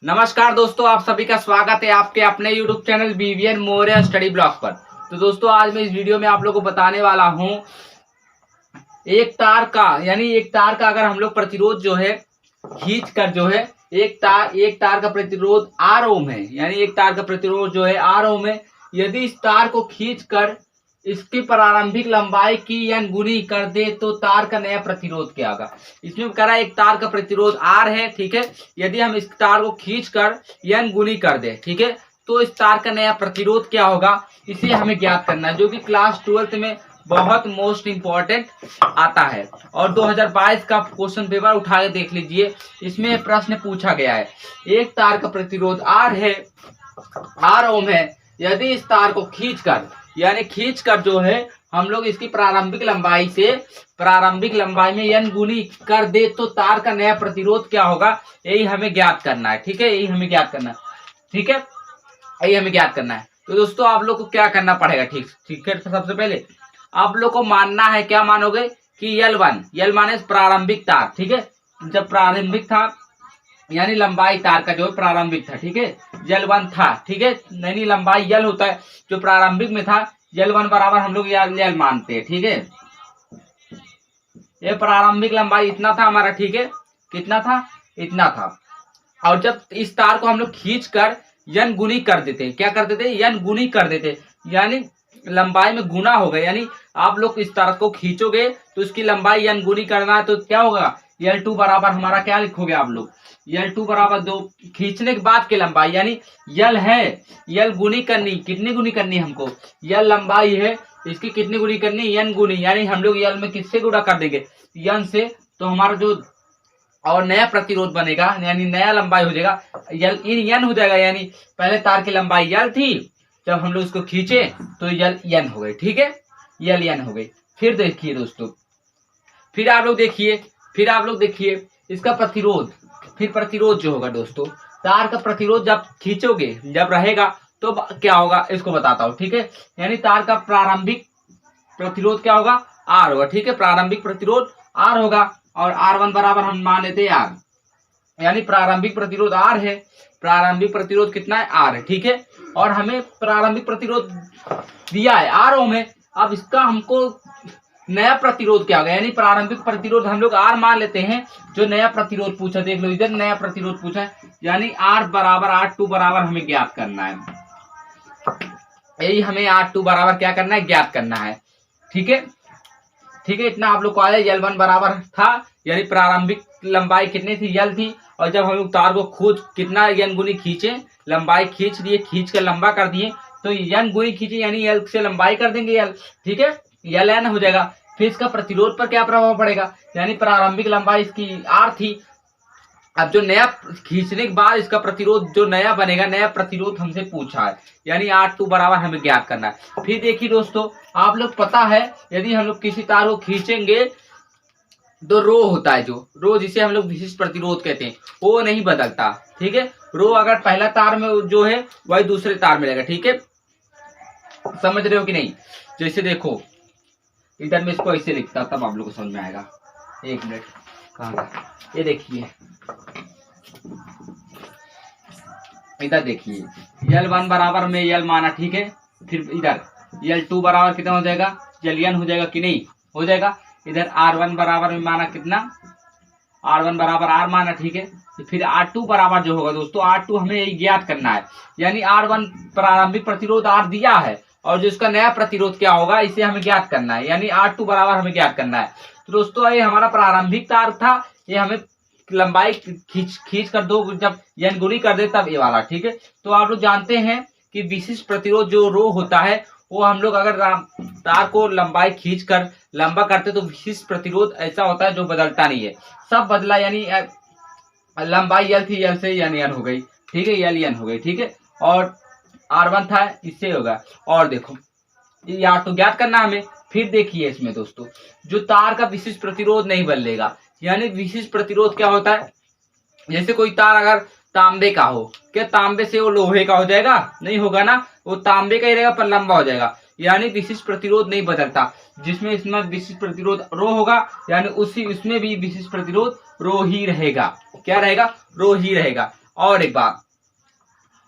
नमस्कार दोस्तों, आप सभी का स्वागत है आपके अपने YouTube channel BVN Maurya study blog पर। तो दोस्तों आज मैं इस वीडियो में आप लोगों को बताने वाला हूं एक तार का अगर हम लोग प्रतिरोध जो है खींच कर जो है एक तार का प्रतिरोध R ओम है, यानी एक तार का प्रतिरोध जो है R ओम है। यदि इस तार को खींच कर इसकी प्रारंभिक लंबाई की n गुनी कर दे तो तार का नया प्रतिरोध क्या होगा। इसमें कह रहा है एक तार का प्रतिरोध R है, ठीक है। यदि हम इस तार को खींच कर n गुनी कर दे, ठीक है, तो इस तार का नया प्रतिरोध क्या होगा, इसे हमें ज्ञात करना है, जो कि क्लास 12th में बहुत मोस्ट इंपॉर्टेंट आता है। और 2022 का क्वेश्चन पेपर उठा के देख लीजिए, इसमें प्रश्न पूछा गया है। एक तार का प्रतिरोध R है, R ओम है। यदि इस तार को खींच कर जो है हम लोग इसकी प्रारंभिक लंबाई में n गुनी कर दे तो तार का नया प्रतिरोध क्या होगा, यही हमें ज्ञात करना है, ठीक है। यही हमें ज्ञात करना है। तो दोस्तों आप लोग को क्या करना पड़ेगा, ठीक है। तो सबसे पहले आप लोग को मानना है, क्या मानोगे कि L माने प्रारंभिक तार, ठीक है। जब प्रारंभिक था यानी लंबाई तार का जो है प्रारंभिक था, ठीक है, L1 था, ठीक है। यानी लंबाई L होता है, जो प्रारंभिक में था L1 बराबर हम लोग L मानते हैं, ठीक है। ये प्रारंभिक लंबाई इतना था हमारा, ठीक है। कितना था, इतना था। और जब इस तार को हम लोग खींच कर n गुनी कर देते, क्या कर देते, n गुनी कर देते, यानी लंबाई में गुना होगा। यानी आप लोग इस तार को खींचोगे तो इसकी लंबाई n गुनी करना है, तो क्या होगा, L2 बराबर हमारा क्या लिखोगे आप लोग, L2 बराबर 2 खींचने के बाद की लंबाई, यानी L है, L गुनी करनी, कितनी गुनी करनी हमको, L लंबाई है, इसकी कितनी गुनी करनी, n गुनी, यानी हम लोग L में किससे गुणा कर देंगे, n से। तो हमारा जो और नया प्रतिरोध बनेगा, यानी नया लंबाई हो जाएगा L इन n हो जाएगा। यानी पहले तार की लंबाई L थी, जब हम लोग इसको खींचे तो L n हो गई, ठीक है, L n हो गई। फिर देखिए दोस्तों, फिर आप लोग देखिए इसका प्रतिरोध, फिर प्रतिरोध जो होगा दोस्तों, तार का प्रतिरोध जब खींचोगे जब रहेगा तो क्या होगा, इसको बताता हूँ, ठीक है। यानी तार का प्रारंभिक प्रतिरोध क्या होगा, R होगा, ठीक है। प्रारंभिक प्रतिरोध R होगा और R1 बराबर हम मान लेते हैं R, यानी प्रारंभिक प्रतिरोध R है, प्रारंभिक प्रतिरोध कितना है, R है, ठीक है। और हमें प्रारंभिक प्रतिरोध दिया है R ओम है। अब इसका हमको नया प्रतिरोध क्या होगा, यानी प्रारंभिक प्रतिरोध हम लोग R मान लेते हैं, जो नया प्रतिरोध पूछा, देख लो इधर नया प्रतिरोध पूछा है, यानी R बराबर R2 बराबर हमें ज्ञात करना है। यही हमें R2 बराबर क्या करना है, ज्ञात करना है, ठीक है। इतना आप लोग को आ जाए। L1 बराबर था, यानी प्रारंभिक लंबाई कितनी थी, L थी। और जब हम लोग तार को कितना n गुनी खींचे, लंबाई खींच दिए, खींच कर लंबा कर दिए, तो n गुनी खींचे यानी L से लंबाई कर देंगे L, ठीक है, Ln हो जाएगा। फिर इसका प्रतिरोध पर क्या प्रभाव पड़ेगा, यानी प्रारंभिक लंबाई इसकी R थी, अब जो नया खींचने के बाद इसका प्रतिरोध जो नया बनेगा, नया प्रतिरोध हमसे पूछा है, यानी R2 बराबर हमें ज्ञात करना है। फिर देखिए दोस्तों, आप लोग पता है यदि हम लोग किसी तार को खींचेंगे तो रो होता है, जो रो जिसे हम लोग विशिष्ट प्रतिरोध कहते हैं, वो नहीं बदलता, ठीक है। रो अगर पहला तार में जो है वही दूसरे तार में रहेगा, ठीक है। समझ रहे हो कि नहीं। जैसे देखो इधर में इसको ऐसे लिखता, तब आप लोग को समझ में आएगा। एक मिनट, कहाँ, ये देखिए इधर देखिए, L1 बराबर में L माना, ठीक है। फिर इधर L2 बराबर कितना हो जाएगा, Ln हो जाएगा कि नहीं, हो जाएगा। इधर R1 बराबर में माना कितना, R1 बराबर R माना, ठीक है। फिर R2 बराबर जो होगा दोस्तों, R2 हमें यही ज्ञात करना है, यानी R1 प्रारंभिक प्रतिरोध R दिया है और जो इसका नया प्रतिरोध क्या होगा इसे हमें ज्ञात करना है, यानी R2 बराबर हमें ज्ञात करना है। तो दोस्तों ये हमारा प्रारंभिक तार था, ये हमें लंबाई खींच कर दो, जब n गुनी कर दे तब ये वाला, ठीक है। तो आप लोग जानते हैं कि विशिष्ट प्रतिरोध जो रो होता है, वो हम लोग अगर तार को लंबाई खींच कर लंबा करते तो विशिष्ट प्रतिरोध ऐसा होता है जो बदलता नहीं है, सब बदला, यानी लंबाई L थी, L से n हो गई, ठीक है, Ln हो गई, ठीक है। और R1 था, इससे होगा। और देखो ये R2 ज्ञात करना हमें। फिर देखिए इसमें दोस्तों, जो तार का विशिष्ट प्रतिरोध नहीं बदलेगा, यानी विशिष्ट प्रतिरोध क्या होता है, जैसे कोई तार अगर तांबे का हो, क्या तांबे से वो लोहे का हो जाएगा, नहीं होगा ना, वो तांबे का ही रहेगा पर लंबा हो जाएगा, यानी विशिष्ट प्रतिरोध नहीं बदलता। जिसमें इसमें विशिष्ट प्रतिरोध रो होगा, यानी उसमें भी विशिष्ट प्रतिरोध रो ही रहेगा, क्या रहेगा, रो ही रहेगा। और एक बात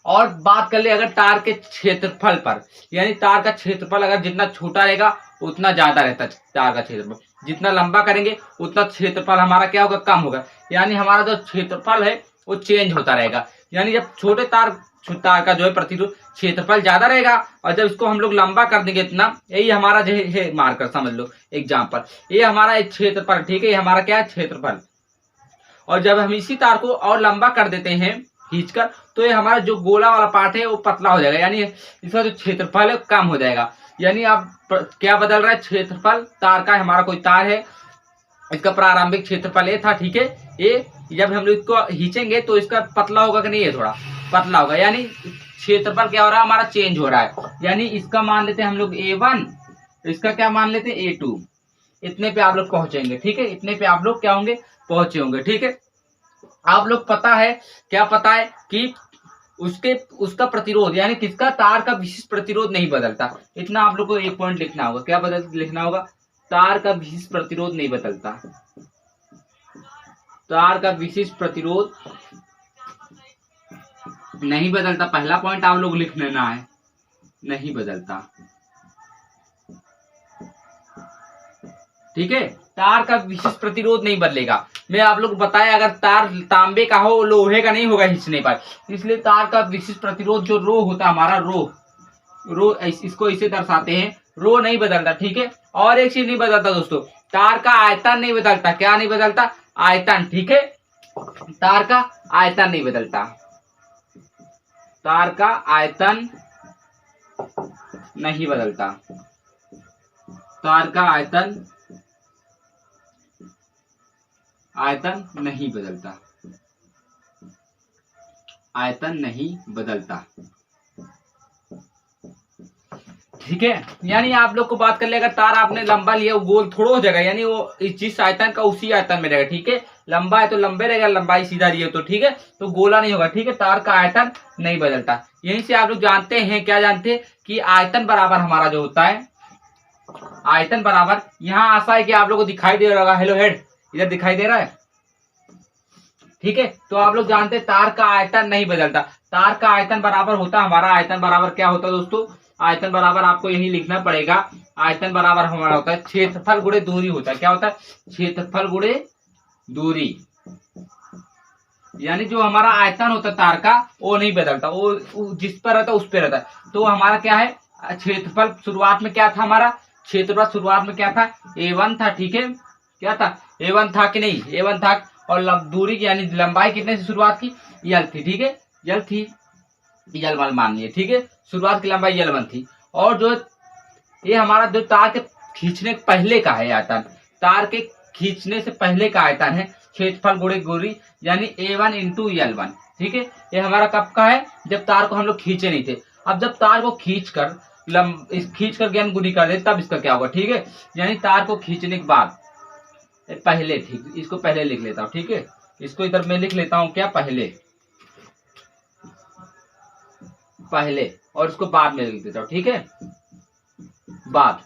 और बात कर ले अगर तार के क्षेत्रफल पर, यानी तार का क्षेत्रफल अगर जितना छोटा रहेगा उतना ज्यादा रहता है तार का क्षेत्रफल, जितना लंबा करेंगे उतना क्षेत्रफल हमारा क्या होगा, कम होगा। यानी हमारा जो क्षेत्रफल है वो चेंज होता रहेगा। यानी जब छोटे तार का जो है प्रतिरोध क्षेत्रफल ज्यादा रहेगा, और जब इसको हम लोग लंबा कर देंगे इतना, यही हमारा जो है मार्कर समझ लो एग्जाम्पल, ये हमारा एक क्षेत्रफल, ठीक है, ये हमारा क्या है, क्षेत्रफल। और जब हम इसी तार को और लंबा कर देते हैं खींचकर, तो ये हमारा जो गोला वाला पार्ट है वो पतला हो जाएगा, यानी इसका जो क्षेत्रफल है कम हो जाएगा। यानी अब क्या बदल रहा है, क्षेत्रफल तार का, हमारा कोई तार है, इसका प्रारंभिक क्षेत्रफल ये था, ठीक है, ये जब हम लोग इसको खींचेंगे तो इसका पतला होगा कि नहीं, है थोड़ा पतला होगा, यानी क्षेत्रफल क्या हो रहा है, हमारा चेंज हो रहा है। यानी इसका मान लेते हैं हम लोग A1, इसका क्या मान लेते हैं A2, इतने पे आप लोग पहुंचेंगे, ठीक है, इतने पे आप लोग क्या होंगे, पहुंचे होंगे, ठीक है। आप लोग पता है, क्या पता है कि उसका प्रतिरोध, यानी किसका, तार का विशिष्ट प्रतिरोध नहीं बदलता, इतना आप लोग को एक पॉइंट लिखना होगा। क्या लिखना होगा, तार का विशिष्ट प्रतिरोध नहीं बदलता, तार का विशिष्ट प्रतिरोध नहीं बदलता, पहला पॉइंट आप लोग लिख लेना है, नहीं बदलता, ठीक है। तार का विशिष्ट प्रतिरोध नहीं बदलेगा। मैं आप लोग बताया, अगर तार तांबे का हो, लोहे का नहीं होगा खींचने पर, इसलिए तार का विशिष्ट प्रतिरोध जो रो होता है हमारा, रो इसको इसे दर्शाते हैं, रो नहीं बदलता, ठीक है। और एक चीज नहीं बदलता दोस्तों, तार का आयतन नहीं बदलता। क्या नहीं बदलता, आयतन, ठीक है, तार का आयतन नहीं बदलता, तार का आयतन नहीं बदलता, तार का आयतन नहीं बदलता, आयतन नहीं बदलता, ठीक है। यानी आप लोग को बात कर ले, अगर तार आपने लंबा लिया, वो गोल थोड़ा हो जाएगा, यानी वो जिस आयतन का उसी आयतन में रहेगा, ठीक है। लंबा है तो लंबे रहेगा, लंबाई सीधा दिए तो, ठीक है, तो गोला नहीं होगा, ठीक है। तार का आयतन नहीं बदलता। यहीं से आप लोग जानते हैं, क्या जानते हैं कि आयतन बराबर हमारा जो होता है, आयतन बराबर, यहाँ आशा है कि आप लोग को दिखाई दे रहा होगा, हेलो हेड इधर दिखाई दे रहा है, ठीक है। तो आप लोग जानते हैं तार का आयतन नहीं बदलता, तार का आयतन बराबर होता है हमारा, आयतन बराबर क्या होता है दोस्तों, आयतन बराबर आपको यही लिखना पड़ेगा, आयतन बराबर हमारा होता है क्षेत्रफल गुणे दूरी होता है। क्या होता है, क्षेत्रफल गुणे दूरी, यानी जो हमारा आयतन होता है तार का वो नहीं बदलता, वो जिस पर रहता है उस पर रहता है। तो हमारा क्या है, क्षेत्रफल शुरुआत में क्या था, हमारा क्षेत्रफल शुरुआत में क्या था, A1 था, ठीक है, क्या था, A1 था कि नहीं, A1 था। और दूरी की यानी लंबाई कितने से शुरुआत की, L थी, ठीक है, L थी, L1 मान लिया, ठीक है, शुरुआत की लंबाई L1 थी। और जो ये हमारा जो तार के खींचने पहले का है आयतन, तार के खींचने से पहले का आयतन है क्षेत्रफल गुणे दूरी, यानी A1 इंटू L1, ठीक है। ये हमारा कब का है, जब तार को हम लोग खींचे नहीं थे। अब जब तार को खींच कर ज्ञान गुनी कर दे तब इसका क्या होगा, ठीक है। यानी तार को खींचने के बाद पहले, ठीक, इसको पहले लिख लेता हूँ, ठीक है, इसको इधर मैं लिख लेता हूँ क्या, पहले और इसको बाद में लिख देता हूँ, ठीक है, बाद,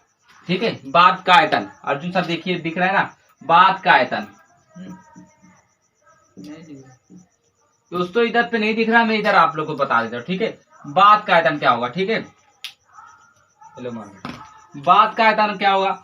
ठीक है, बाद का आयतन, अर्जुन सर देखिए दिख रहा है ना, बाद का आयतन दोस्तों इधर पे नहीं दिख रहा, मैं इधर आप लोग को बता देता हूँ, ठीक है। बाद का आयतन क्या होगा, ठीक है, चलो बाद का आयतन क्या होगा,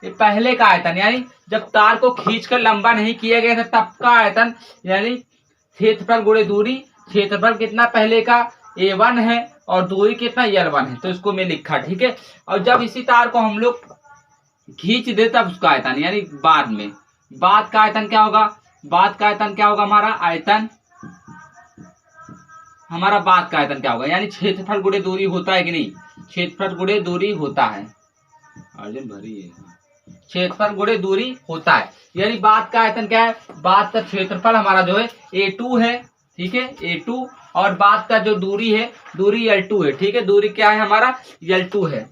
ये पहले का आयतन, यानी जब तार को खींचकर लंबा नहीं किया गया था तब का आयतन, यानी क्षेत्रफल गुणे दूरी, क्षेत्रफल कितना पहले का A1 है और दूरी कितना L1 है, तो इसको मैं लिखा, ठीक है। और जब इसी तार को हम लोग खींच दे तब उसका आयतन, यानी बाद में, बाद का आयतन क्या होगा, बाद का आयतन क्या होगा, हमारा बाद का आयतन क्या होगा, यानी क्षेत्रफल गुणे दूरी होता है कि नहीं, क्षेत्रफल गुणे दूरी होता है, अर्जुन भरी है, क्षेत्रफल गुणे दूरी होता है। यानी बाद का आयतन क्या है, बाद का क्षेत्रफल हमारा जो है A2 है, ठीक है, A2, और बाद का जो दूरी है, दूरी L2 है, ठीक है, दूरी क्या है हमारा, L2 है।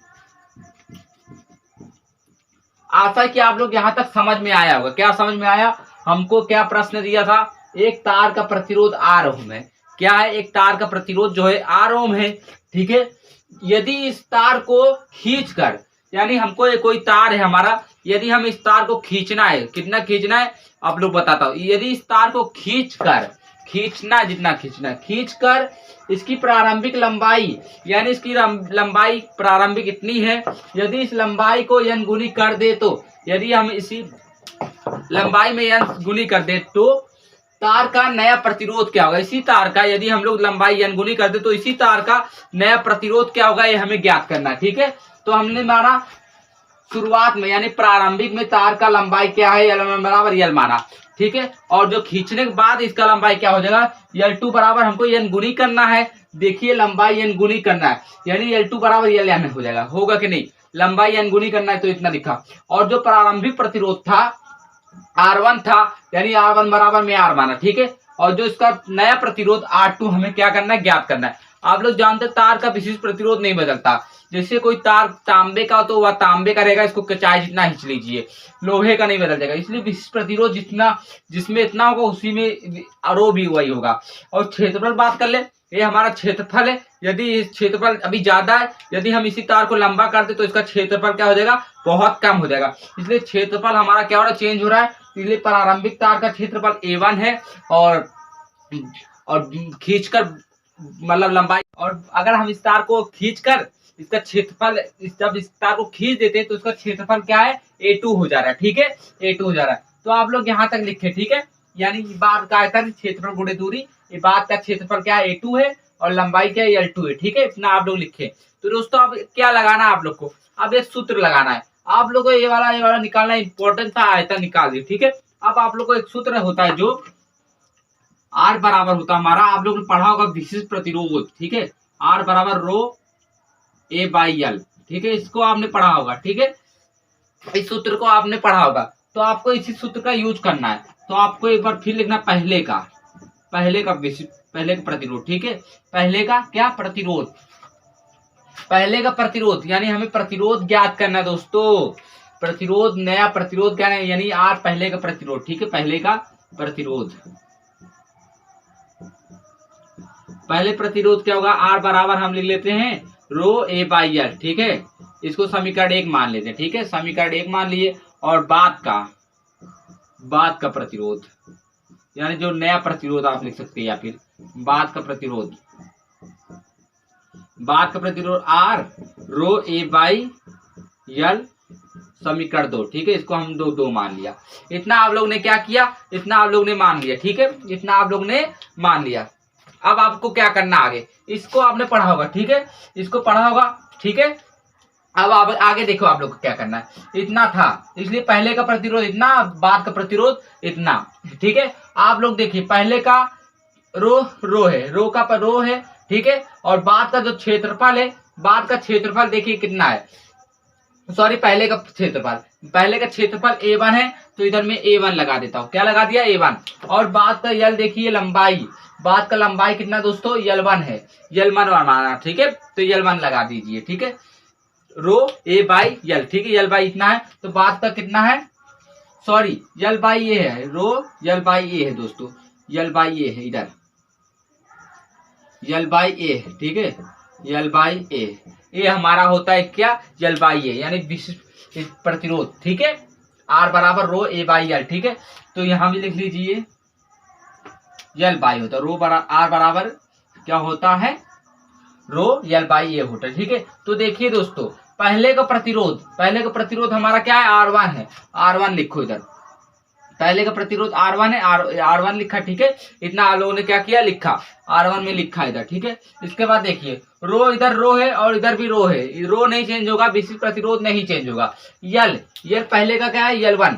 आशा है कि आप लोग यहाँ तक समझ में आया होगा। क्या समझ में आया, हमको क्या प्रश्न दिया था, एक तार का प्रतिरोध R ओम है, क्या है, एक तार का प्रतिरोध जो है R ओम है, ठीक है। यदि इस तार को खींचकर, यानी हमको ये कोई तार है हमारा, यदि हम इस तार को खींचना है, कितना खींचना है आप लोग बताता हूँ, यदि इस तार को खींचकर खींचना, जितना खींचना, खींचकर इसकी प्रारंभिक लंबाई, यानी इसकी लंबाई प्रारंभिक इतनी है, यदि इस लंबाई को n गुनी कर दे तो, यदि हम इसी लंबाई में n गुनी कर दे तो तार का नया प्रतिरोध क्या होगा, इसी तार का यदि हम लोग लंबाई n गुनी कर दे तो इसी तार का नया प्रतिरोध क्या होगा, ये हमें ज्ञात करना है। ठीक है, तो हमने माना शुरुआत में यानी प्रारंभिक में तार का लंबाई क्या है, L1 बराबर L माना। ठीक है, और जो खींचने के बाद इसका लंबाई क्या हो जाएगा, L2 बराबर हमको n गुनी करना है। देखिए लंबाई n गुनी करना है, यानी L2 बराबर Ln हो जाएगा, होगा कि नहीं, लंबाई n गुनी करना है तो इतना लिखा। और जो प्रारंभिक प्रतिरोध था R1 था, यानी R1 बराबर में R माना। ठीक है, और जो इसका नया प्रतिरोध R2 हमें क्या करना है, ज्ञात करना है। आप लोग जानते हैं तार का विशिष्ट प्रतिरोध नहीं बदलता, जैसे कोई तार तांबे का तो वह तांबे का रहेगा, इसको चाहे जितना खींच लीजिए, लोहे का नहीं बदल जाएगा। इसलिए विशिष्ट प्रतिरोध जितना जिसमें इतना होगा उसी में रो भी वही होगा। और क्षेत्रफल बात कर ले, ये हमारा क्षेत्रफल है, यदि क्षेत्रफल अभी ज्यादा है, यदि हम इसी तार को लंबा कर दे तो इसका क्षेत्रफल क्या हो जाएगा, बहुत कम हो जाएगा। इसलिए क्षेत्रफल हमारा क्या हो रहा है, चेंज हो रहा है। इसलिए प्रारंभिक तार का क्षेत्रफल A1 है, और खींचकर मतलब लंबाई, और अगर हम इस तार को खींचकर इसका क्षेत्रफल, जब इस तार को खींच देते हैं तो इसका क्षेत्रफल क्या है, A2 हो जा रहा है। ठीक है, A2 हो जा रहा है। तो आप लोग यहाँ तक लिखे। ठीक है, यानी बात का आयतन क्षेत्रफल गुणे दूरी, ये बात का क्षेत्रफल क्या है, A2 है, और लंबाई क्या है, L2 है। ठीक है, इतना आप लोग लिखे। तो दोस्तों अब क्या लगाना है आप लोग को, अब एक सूत्र लगाना है आप लोग को, ये वाला निकालना इंपॉर्टेंट था, आयतन निकाल दिए। ठीक है, अब आप लोग को एक सूत्र होता है जो R बराबर होता है हमारा, आप लोग ने पढ़ा होगा विशिष्ट प्रतिरोध। ठीक है, R बराबर रो A बाई L। ठीक है, इसको आपने पढ़ा होगा। ठीक है, इस सूत्र को आपने पढ़ा होगा, तो आपको इसी सूत्र का यूज करना है। तो आपको एक बार फिर लिखना पहले का प्रतिरोध। ठीक है, पहले का क्या प्रतिरोध, पहले का प्रतिरोध, यानी हमें प्रतिरोध ज्ञात करना है दोस्तों, प्रतिरोध, नया प्रतिरोध क्या है, यानी R पहले का प्रतिरोध। ठीक है, पहले का प्रतिरोध, पहले प्रतिरोध क्या होगा, R बराबर हम लिख लेते हैं रो A बाई L। ठीक है, इसको समीकरण 1 मान लेते हैं। ठीक है, समीकरण 1 मान लिए, और बाद का प्रतिरोध, यानी जो नया प्रतिरोध आप लिख सकते हैं, या फिर बाद का प्रतिरोध R rho A by L समीकरण 2। ठीक है, इसको हम दो मान लिया। इतना आप लोग ने क्या किया, इतना आप लोग ने मान लिया। ठीक है, इतना आप लोग ने मान लिया। अब आपको क्या करना आगे, इसको आपने पढ़ा होगा। ठीक है, इसको पढ़ा होगा। ठीक है, अब आप आगे देखो आप लोग को क्या करना है, इतना था, इसलिए पहले का प्रतिरोध इतना, बाद का प्रतिरोध इतना। ठीक है, आप लोग देखिए पहले का रो है, रो है। ठीक है, और बाद का जो क्षेत्रफल है, बाद का क्षेत्रफल देखिए कितना है, सॉरी पहले का क्षेत्रफल A1 है, तो इधर में A1 लगा देता हूँ। क्या लगा दिया, A1। और बाद का L देखिए लंबाई, बाद का लंबाई कितना दोस्तों, L1 है, L1 माना। ठीक है, तो L1 लगा दीजिए। ठीक है, रो A बाई L। ठीक है, L बाई इतना है, तो बाद का कितना है, सॉरी L बाई A है, रो L बाई A है दोस्तों, L बाई A है, इधर L बाई A है। ठीक है, L बाई A, ये हमारा होता है क्या, L बाई A, यानी विशिष्ट प्रतिरोध। ठीक है, R बराबर रो A बाई L। ठीक है, तो यहाँ भी लिख लीजिए L बाई होता है रो R बराबर क्या होता है, रो L बाई A होता है। ठीक है, तो देखिए दोस्तों पहले का प्रतिरोध हमारा क्या है, R1 है, R1 लिखो इधर, पहले का प्रतिरोध R1 है, R1 लिखा। ठीक है, इतना आप लोगों ने क्या किया, लिखा, R1 में लिखा इधर। ठीक है, इसके बाद देखिए रो, इधर रो है और इधर भी रो है, रो नहीं चेंज होगा, विशिष्ट प्रतिरोध नहीं चेंज होगा। L पहले का क्या है, L1,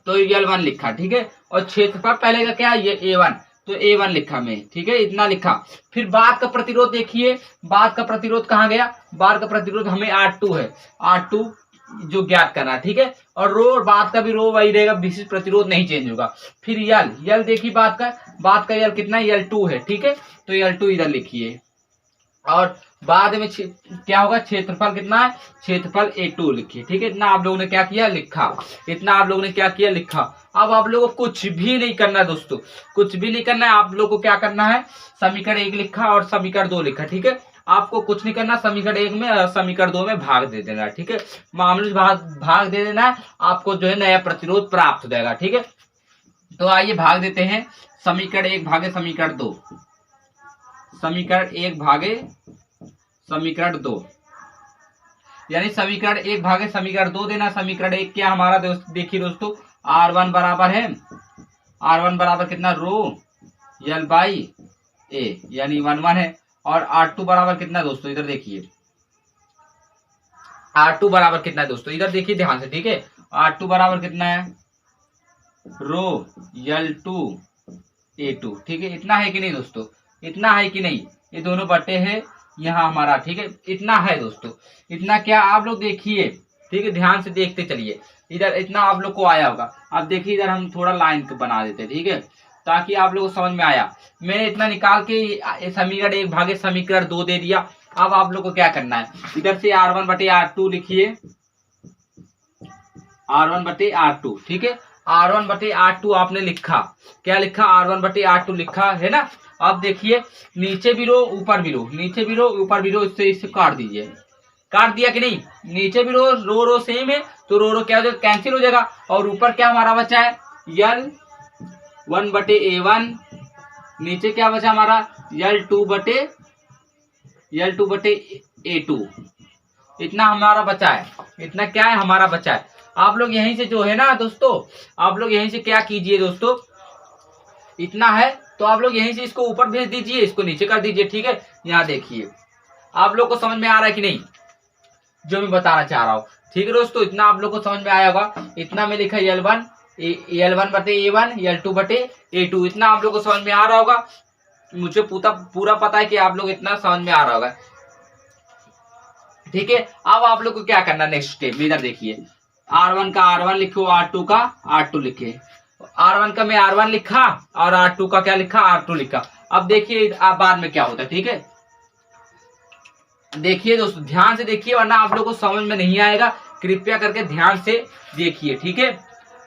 तो L1 लिखा। ठीक है, और क्षेत्रफल पहले का क्या है, ये A1, तो A1 लिखा मैं। ठीक है, इतना लिखा। फिर बाद का प्रतिरोध देखिए, बाद का प्रतिरोध कहाँ गया, बाद का प्रतिरोध हमें R2 है, R2 जो ज्ञात करना। ठीक है, और रो बाद का भी रो वही रहेगा, विशिष्ट प्रतिरोध नहीं चेंज होगा। फिर L देखिए, बाद का L कितना है, L2 है। ठीक है, तो L2 इधर लिखिए, और बाद में क्या होगा, क्षेत्रफल कितना है, क्षेत्रफल A2 लिखिए। ठीक है, इतना आप लोगों ने क्या किया, लिखा, इतना आप लोगों ने क्या किया, लिखा। अब आप लोगों को कुछ भी नहीं करना है दोस्तों, कुछ भी नहीं करना है। आप लोगों को क्या करना है, समीकरण 1 लिखा और समीकरण 2 लिखा। ठीक है, आपको कुछ नहीं करना, समीकरण 1 में और समीकरण 2 में भाग दे देना है। ठीक है, मामूली भाग दे देना है, आपको जो है नया प्रतिरोध प्राप्त हो जाएगा। ठीक है, तो आइए भाग देते हैं समीकरण 1 भागे समीकरण 2, समीकरण 1 भागे समीकरण 2, यानी समीकरण 1 भागे समीकरण 2 देना। समीकरण 1 क्या हमारा देखिए दोस्तों, R1 बराबर है, R1 बराबर कितना, रो L बाई ए, यानी 1 है। और R2 बराबर कितना दोस्तों, इधर देखिए R2 बराबर कितना है दोस्तों, इधर देखिए ध्यान से, ठीक है। R2 बराबर कितना है, रो L2 A2, ठीक है। इतना है कि नहीं दोस्तों, इतना है कि नहीं, ये दोनों बटे हैं यहाँ हमारा, ठीक है। इतना है दोस्तों, इतना क्या आप लोग देखिए, ठीक है, ध्यान से देखते चलिए। इधर इतना आप लोग को आया होगा। अब देखिए इधर हम थोड़ा लाइन बना देते हैं, ठीक है, ताकि आप लोग को समझ में आया। मैंने इतना निकाल के समीकरण 1 भागे समीकरण 2 दे दिया। अब आप लोग को क्या करना है, इधर से R1 बटे R2 लिखिए, R1 बटे R2, ठीक है। R1 बटे R2 आपने लिखा, क्या लिखा, R1 बटे R2 लिखा है ना। अब देखिए नीचे भी रो ऊपर भी रो, नीचे भी रो ऊपर भी रो, इससे काट दीजिए। काट दिया कि नहीं, नीचे भी रो रो सेम है, तो रो क्या हो जाएगा, कैंसिल हो जाएगा। और ऊपर क्या हमारा बचा है, L1 बटे A1, नीचे क्या बचा हमारा, L2 बटे A2। इतना हमारा बचा है, इतना क्या है हमारा बचा है। आप लोग यहीं से जो है ना दोस्तों, आप लोग यहीं से क्या कीजिए दोस्तों, इतना है तो आप लोग यहीं से इसको ऊपर भेज दीजिए, इसको नीचे कर दीजिए, ठीक है। यहाँ देखिए आप लोग को समझ में आ रहा है कि नहीं जो मैं बताना चाह रहा हूँ, ठीक है दोस्तों। इतना आप लोग को समझ में आया होगा। इतना में लिखा L1 बटे A1, L2 बटे A2, इतना आप लोग को समझ में आ रहा होगा। मुझे पूरा पता है कि आप लोग इतना समझ में आ रहा होगा, ठीक है। अब आप लोग को क्या करना, नेक्स्ट स्टेप इधर देखिए, R1 का R1 लिखो, R2 का R2 लिखे। R1 का मैं R1 लिखा और R2 का क्या लिखा, R2 लिखा। अब देखिए आप बाद में क्या होता है, ठीक है। देखिए दोस्तों ध्यान से देखिए, वरना आप लोगों को समझ में नहीं आएगा। कृपया करके ध्यान से देखिए, ठीक है।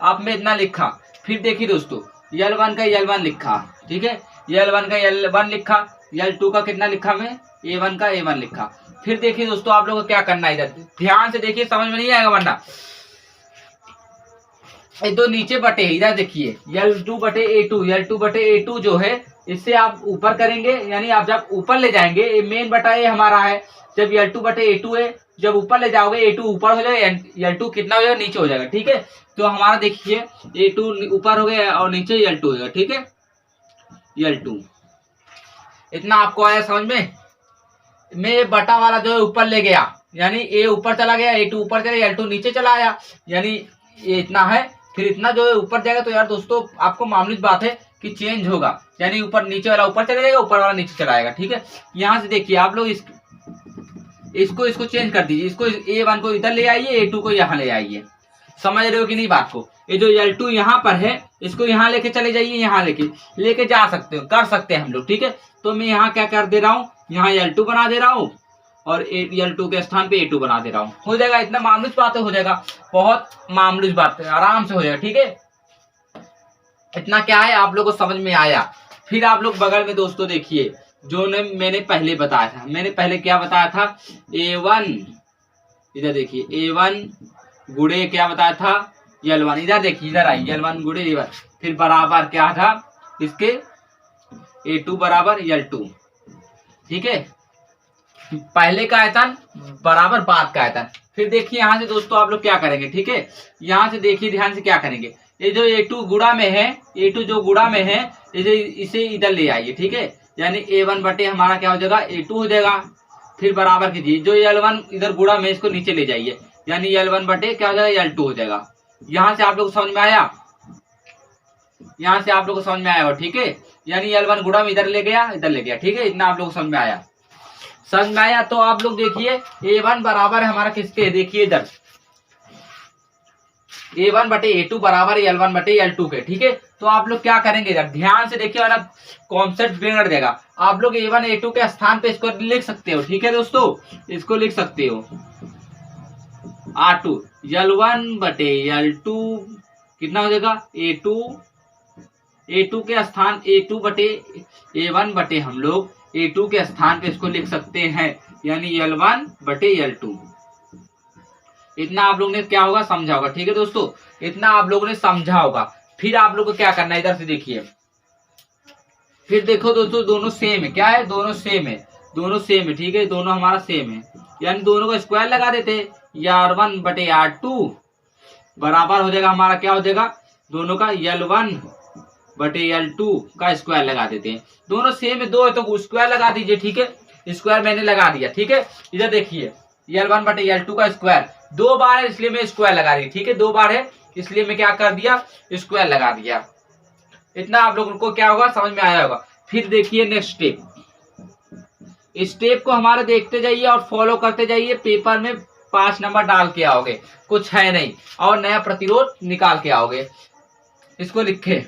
अब मैं इतना लिखा, फिर देखिए दोस्तों L1 का L1 लिखा, ठीक है, L1 का L1 लिखा, L2 का कितना लिखा मैं, A1 का A1 लिखा। फिर देखिए दोस्तों आप लोगों को क्या करना है, इधर ध्यान से देखिए, समझ में नहीं आएगा वरना। ये दो नीचे बटे, इधर देखिए L2 बटे A2, L2 बटे A2 जो है, इससे आप ऊपर करेंगे, यानी आप जब ऊपर ले जाएंगे, ये मेन बटा ए हमारा है। जब L2 बटे A2 है, जब ऊपर ले जाओगे A2 ऊपर हो जाएगा, L2 कितना हो जाएगा, नीचे हो जाएगा, ठीक है। तो हमारा देखिए A2 ऊपर हो गया और नीचे L2 हो जाएगा, ठीक है, L2। इतना आपको आया समझ में। मैं बटा वाला जो है ऊपर ले गया, यानी A ऊपर चला गया, A2 ऊपर चला गया, L2 नीचे चला आया, यानी ये इतना है। फिर इतना जो है ऊपर जाएगा, तो यार दोस्तों आपको मामूली बात है कि चेंज होगा, यानी ऊपर नीचे वाला ऊपर चला जाएगा, ऊपर वाला नीचे चला आएगा, ठीक है। यहाँ से देखिए आप लोग इसको चेंज कर दीजिए, इसको A1 को इधर ले आइए, A2 को यहाँ ले आइए। समझ रहे हो कि नहीं बात को। ये जो L2 यहाँ पर है, इसको यहाँ लेके चले जाइए, यहाँ लेके जा सकते हो, कर सकते हैं हम लोग, ठीक है। तो मैं यहाँ क्या कर दे रहा हूँ, यहाँ L2 बना दे रहा हूँ और L2 के स्थान पे A2 बना दे रहा हूँ। हो जाएगा, इतना मामूली बात हो जाएगा, बहुत मामूली बात है, आराम से हो जाएगा, ठीक है। इतना क्या है आप लोग को समझ में आया। फिर आप लोग बगल में दोस्तों देखिए, जो मैंने पहले बताया था, मैंने पहले क्या बताया था, A1, इधर देखिए A1 गुड़े क्या बताया था, L1, इधर देखिए, इधर आई L1 गुड़े A1, फिर बराबर क्या था इसके, A2 बराबर L2, ठीक है। पहले का आयतन बराबर बाद का आयतन। फिर देखिए यहाँ से दोस्तों आप लोग क्या करेंगे, ठीक है। यहाँ से देखिए ध्यान से क्या करेंगे, ये जो A2 गुड़ा में है, A2 जो गुड़ा में है, इसे इधर ले आइए, ठीक है। यानी A1 बटे हमारा क्या हो जाएगा, A2 हो जाएगा। फिर बराबर कीजिए, जो L1 इधर गुड़ा में, इसको नीचे ले जाइए, यानी L1 बटे क्या हो जाएगा, L2 हो जाएगा। यहाँ से आप लोग समझ में आया, यहाँ से आप लोग को समझ में आया, ठीक है। यानी L1 गुड़ा में इधर ले गया, इधर ले गया, ठीक है। इतना आप लोग को समझ में आया, समझ में आया। तो आप लोग देखिए A1 बराबर है हमारा किसके, देखिए इधर A1 बटे A2 बराबर L1 बटे L2 के, ठीक है। तो आप लोग क्या करेंगे, इधर ध्यान से देखिए, वाला कॉन्सेप्ट बिगड़ देगा। आप लोग A1 A2 के स्थान पे इसको लिख सकते हो, ठीक है दोस्तों, इसको लिख सकते हो R2 L1 बटे L2 कितना हो जाएगा, A2 के स्थान A2 बटे A1 बटे हम लोग A2 के स्थान पे इसको लिख सकते हैं, यानी L1 बटे L2। इतना आप लोग ने क्या होगा, समझा होगा, ठीक है दोस्तों। इतना आप लोगों ने समझा होगा। फिर आप लोग को क्या करना है, इधर से देखिए फिर देखो दोस्तों दोनों सेम है, क्या है, दोनों सेम है, दोनों सेम है, ठीक है, दोनों हमारा सेम है, यानी दोनों का स्क्वायर लगा देते हैं, R1 बटे R2 बराबर हो जाएगा हमारा, क्या हो जाएगा, दोनों का L1 बटे L2 का स्क्वायर लगा देते हैं, दोनों सेम है, दो है तो स्क्वायर लगा दीजिए, ठीक है, स्क्वायर मैंने लगा दिया, ठीक है। इधर देखिए L1 बटे L2 का स्क्वायर दो बार है इसलिए मैं स्क्वायर लगा दी, ठीक है, दो बार है इसलिए मैं क्या कर दिया, स्क्वायर लगा दिया। इतना आप लोगों को क्या होगा, समझ में आया होगा। फिर देखिए नेक्स्ट स्टेप, स्टेप को हमारे देखते जाइए और फॉलो करते जाइए, पेपर में 5 नंबर डाल के आओगे, कुछ है नहीं, और नया प्रतिरोध निकाल के आओगे, इसको लिखे।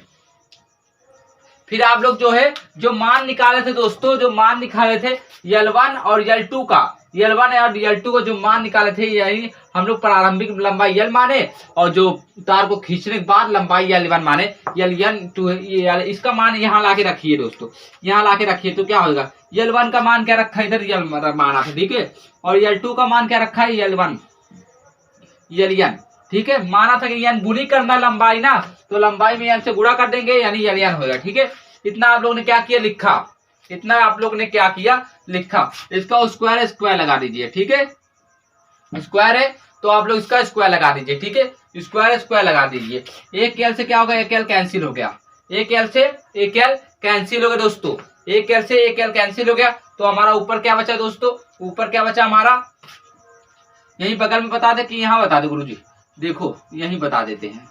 फिर आप लोग जो है जो मान निकाले थे दोस्तों, जो मान निकाले थे L1 और L2 का, L1 और L2 को जो मान निकाले थे, यानी हम लोग प्रारंभिक लंबाई L माने और जो तार को खींचने के बाद लंबाई L1 माने, L2 इसका मान यहाँ लाके रखिए दोस्तों, यहाँ लाके रखिए तो क्या होगा, L1 का मान क्या रखा है इधर, L माना था, ठीक है, और L2 का मान क्या रखा है, L1 Ln, ठीक है, माना था कि n गुणी करना लंबाई ना, तो लंबाई में n से गुणा कर देंगे यानी Ln होगा, ठीक है। इतना आप लोग ने क्या किया, लिखा, इतना आप लोग ने क्या किया, लिखा। इसका स्क्वायर स्क्वायर लगा दीजिए, ठीक है, स्क्वायर है तो आप लोग इसका स्क्वायर लगा दीजिए, ठीक है, स्क्वायर स्क्वायर लगा दीजिए। एक एल से क्या होगा, एक एल कैंसिल हो गया, एक एल से एक एल कैंसिल हो गया दोस्तों, एक एल से एक एल कैंसिल हो गया, तो हमारा ऊपर क्या बचा दोस्तों, ऊपर क्या बचा हमारा, यही बगल में बता दे कि यहाँ बता दे गुरुजी, देखो यहीं बता देते हैं,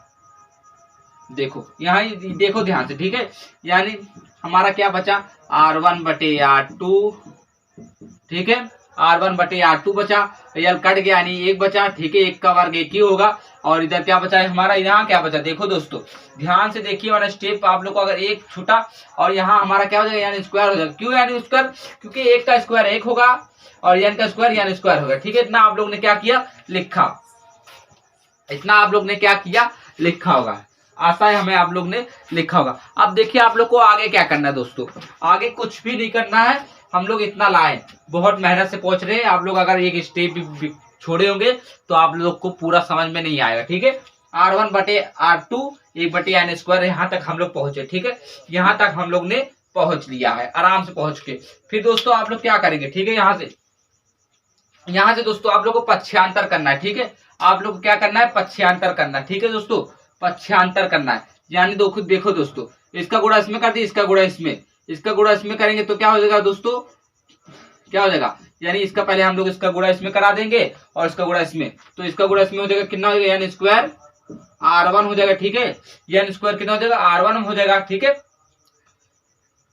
देखो यहाँ देखो ध्यान से, ठीक है, यानी हमारा क्या बचा, R1 बटे R2, ठीक है, R1 बटे R2 बचा, यल कट गया यानी एक बचा, ठीक है, एक का वर्ग एक ही होगा, और इधर क्या बचा है हमारा, यहाँ क्या बचा, देखो दोस्तों ध्यान से देखिए वाला स्टेप आप लोग को, अगर एक छूटा और यहाँ हमारा क्या हो जाएगा, यानी स्क्वायर हो जाएगा, क्यों यानी स्क्वायर, क्योंकि एक का स्क्वायर एक होगा और n का स्क्वायर यानी स्क्वायर होगा, ठीक है। इतना आप लोग ने क्या किया, लिखा, इतना आप लोग ने क्या किया, लिखा होगा, आशा है हमें आप लोग ने लिखा होगा। अब देखिए आप लोग को आगे क्या करना है दोस्तों, आगे कुछ भी नहीं करना है, हम लोग इतना लाए, बहुत मेहनत से पहुंच रहे हैं, आप लोग अगर एक स्टेप भी छोड़े होंगे तो आप लोग को पूरा समझ में नहीं आएगा, ठीक है। R1 बटे R2 1 बटे n स्क्वायर, यहाँ तक हम लोग पहुंचे, ठीक है, यहाँ तक हम लोग ने पहुंच लिया है आराम से पहुंच के। फिर दोस्तों आप लोग क्या करेंगे, ठीक है, यहाँ से दोस्तों आप लोग को पक्षांतर करना है, ठीक है, आप लोग को क्या करना है, पक्षांतर करना है, ठीक है दोस्तों, पक्षांतर करना है, यानी देखो दोस्तों, इसका गुणा इसमें कर दिए, इसका गुणा इसमें, इसका गुणा इसमें करेंगे तो क्या हो जाएगा दोस्तों, क्या हो जाएगा, यानी इसका पहले हम लोग इसका गुणा इसमें करा देंगे और इसका गुणा इसमें, तो इसका गुणा इसमें हो जाएगा, कितना हो जाएगा, यानी स्क्वायर R1 हो जाएगा, ठीक है, यानी स्क्वायर कितना हो जाएगा, R1 हो जाएगा, ठीक है,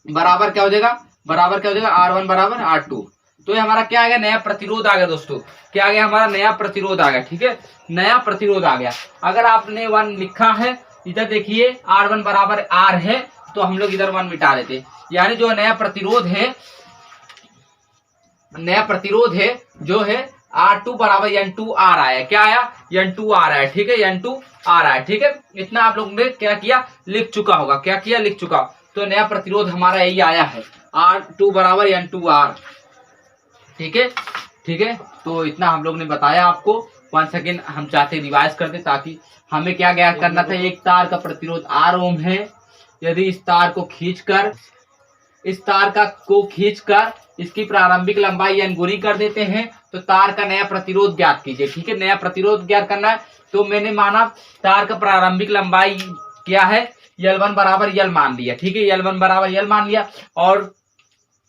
बराबर क्या हो जाएगा, बराबर क्या हो जाएगा, R1 बराबर R2, तो ये हमारा क्या आ गया, नया प्रतिरोध आ गया दोस्तों, क्या आ गया, हमारा नया प्रतिरोध आ गया, ठीक है, नया प्रतिरोध आ गया। अगर आपने 1 लिखा है, इधर देखिए R1 बराबर R है, तो हम लोग इधर 1 मिटा देते, यानी जो नया प्रतिरोध है, नया प्रतिरोध है जो है R2 बराबर N2R आया, क्या आया, N2R आया, ठीक है, N2R आया, ठीक है। इतना आप लोग ने क्या किया, लिख चुका होगा, क्या किया, लिख चुका, तो नया प्रतिरोध हमारा यही आया है, R2 बराबर N2R, ठीक है, ठीक है। तो इतना हम लोग ने बताया आपको, 1 सेकेंड हम चाहते रिवाइज कर दे, ताकि हमें क्या ज्ञात करना था, एक तार का प्रतिरोध R ओम है, यदि इस तार को खींचकर, इस तार को खींचकर इसकी प्रारंभिक लंबाई n गुनी कर देते हैं, तो तार का नया प्रतिरोध ज्ञात कीजिए, ठीक है, नया प्रतिरोध ज्ञात करना है। तो मैंने माना तार का प्रारंभिक लंबाई क्या है, L1 बराबर L मान लिया, ठीक है, L1 बराबर L मान लिया, और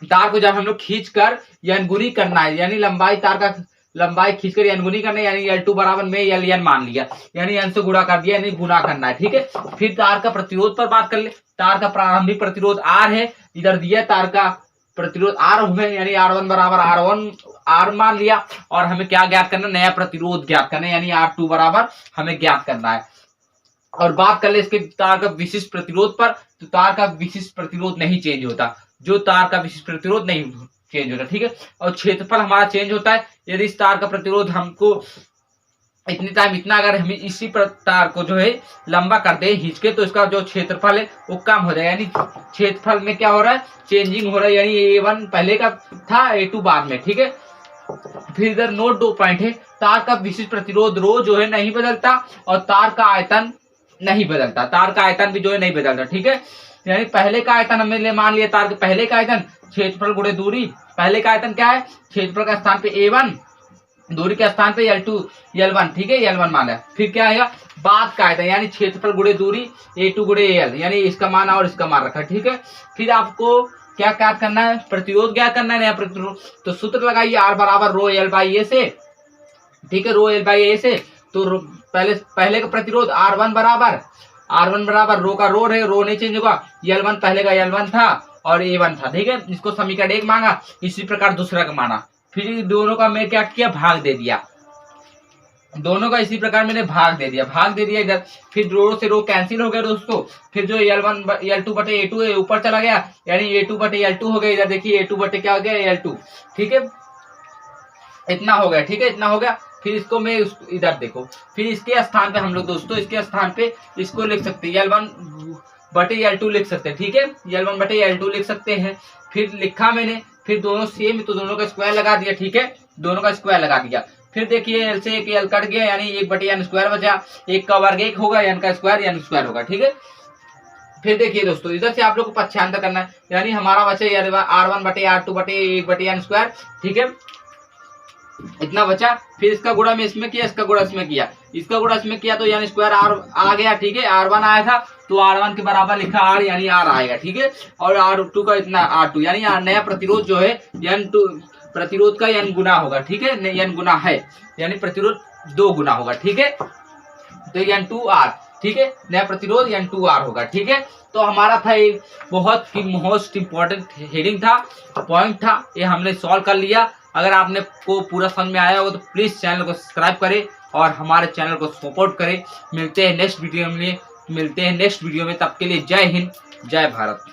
तार को जब हम लोग खींच कर n गुनी करना है, यानी लंबाई, तार का लंबाई खींचकर n गुनी करना है, यानी L2 बराबर में Ln मान लिया, यानी n से गुणा कर दिया, यानी गुणा करना है, ठीक है। फिर तार का प्रतिरोध पर बात कर ले, तार का प्रारंभिक प्रतिरोध R है, इधर दिया तार का प्रतिरोध R में, यानी R1 बराबर R मान लिया, और हमें क्या ज्ञात करना, नया प्रतिरोध ज्ञात करना है, यानी R2 बराबर हमें ज्ञात करना है। और बात कर ले इसके तार का विशिष्ट प्रतिरोध पर, तो तार का विशिष्ट प्रतिरोध नहीं चेंज होता, जो तार का विशिष्ट प्रतिरोध नहीं चेंज होता, ठीक है। और क्षेत्रफल हमारा चेंज होता है, यदि इस तार का प्रतिरोध हमको इतने टाइम इतना, अगर हम इसी तार को जो है लंबा कर दे खींच के, तो इसका जो क्षेत्रफल है वो कम हो जाएगा, यानी क्षेत्रफल में क्या हो रहा है, चेंजिंग हो रहा है, यानी A1 पहले का था, A2 बाद में, ठीक है। फिर इधर नोट 2 पॉइंट है, तार का विशिष्ट प्रतिरोध रो जो है नहीं बदलता, और तार का आयतन नहीं बदलता, तार का आयतन भी जो है नहीं बदलता, ठीक है। यानी पहले का आयतन हमने मान लिया तार के पहले का आयतन क्षेत्रफल गुणे दूरी। पहले का आयतन क्या है, क्षेत्रफल का स्थान पे A1, दूरी के स्थान पे L2 L1, ठीक है, L1 मान है। फिर क्या आएगा बाद का आयतन यानी क्षेत्रफल गुणे दूरी A2 गुणे AL, यानी इसका मान और इसका मान रखा, ठीक है। फिर आपको क्या ज्ञात करना है, प्रतिरोध ज्ञात करना है, नया प्रतिरोध। तो सूत्र लगाइए R बराबर रो L बाई ए से, ठीक है, रो L बाई ए से। तो पहले का प्रतिरोध R1 बराबर रो का रो रहे, रो नहीं चेंज होगा, L1 पहले का L1 था और A1 था, ठीक है। इसको समीकरण 1 मांगा, इसी प्रकार दूसरा का माना। फिर दोनों का मैं क्या किया, भाग दे दिया, दोनों का इसी प्रकार मैंने भाग दे दिया इधर। फिर रो से रो कैंसिल हो गया दोस्तों। फिर जो L1 L2 बटे A2 है ऊपर चला गया, यानी A2 बटे L2 हो गया। इधर देखिए A2 बटे क्या हो गया, L2, ठीक है, इतना हो गया, ठीक है, इतना हो गया। फिर इसको मैं इधर देखो, फिर इसके स्थान पे हम लोग दोस्तों इसके स्थान पे इसको लिख सकते हैं L1 बटे L2 लिख सकते हैं, ठीक है, L1 बटे L2 लिख सकते हैं। फिर लिखा मैंने, फिर दोनों सेम तो दोनों का स्क्वायर लगा दिया, ठीक है, दोनों का स्क्वायर लगा दिया। फिर देखिए L से एक L कट गया, यानी 1 बटे n स्क्वायर बचा, 1 का वर्ग 1 होगा, n का स्क्वायर n स्क्वायर होगा, ठीक है। फिर देखिए दोस्तों इधर से आप लोग को पक्षांतर करना है, यानी हमारा बचे R1 बटे R2 बटे 1 बटे n स्क्वायर, ठीक है, इतना बचा। फिर इसका गुणा में इसमें किया, इसका गुणा इसमें किया, इसका गुणा इसमें किया, तो यानी स्क्वायर R आ गया, ठीक है, R1 आया था तो R1 के बराबर लिखा R, यानी R आएगा, ठीक है। और R2 का इतना R2, यानी नया प्रतिरोध जो है N2 प्रतिरोध का n गुना होगा, ठीक है, n गुना है, यानी प्रतिरोध 2 गुना होगा, ठीक है। तो N2R, ठीक है, नया प्रतिरोध N2R होगा, ठीक है। तो हमारा था एक बहुत ही मोस्ट इंपॉर्टेंट हेडिंग था, पॉइंट था, ये हमने सॉल्व कर लिया। अगर आपने को पूरा समझ में आया हो तो प्लीज चैनल को सब्सक्राइब करें और हमारे चैनल को सपोर्ट करें। मिलते हैं नेक्स्ट वीडियो में, तब के लिए जय हिंद, जय भारत।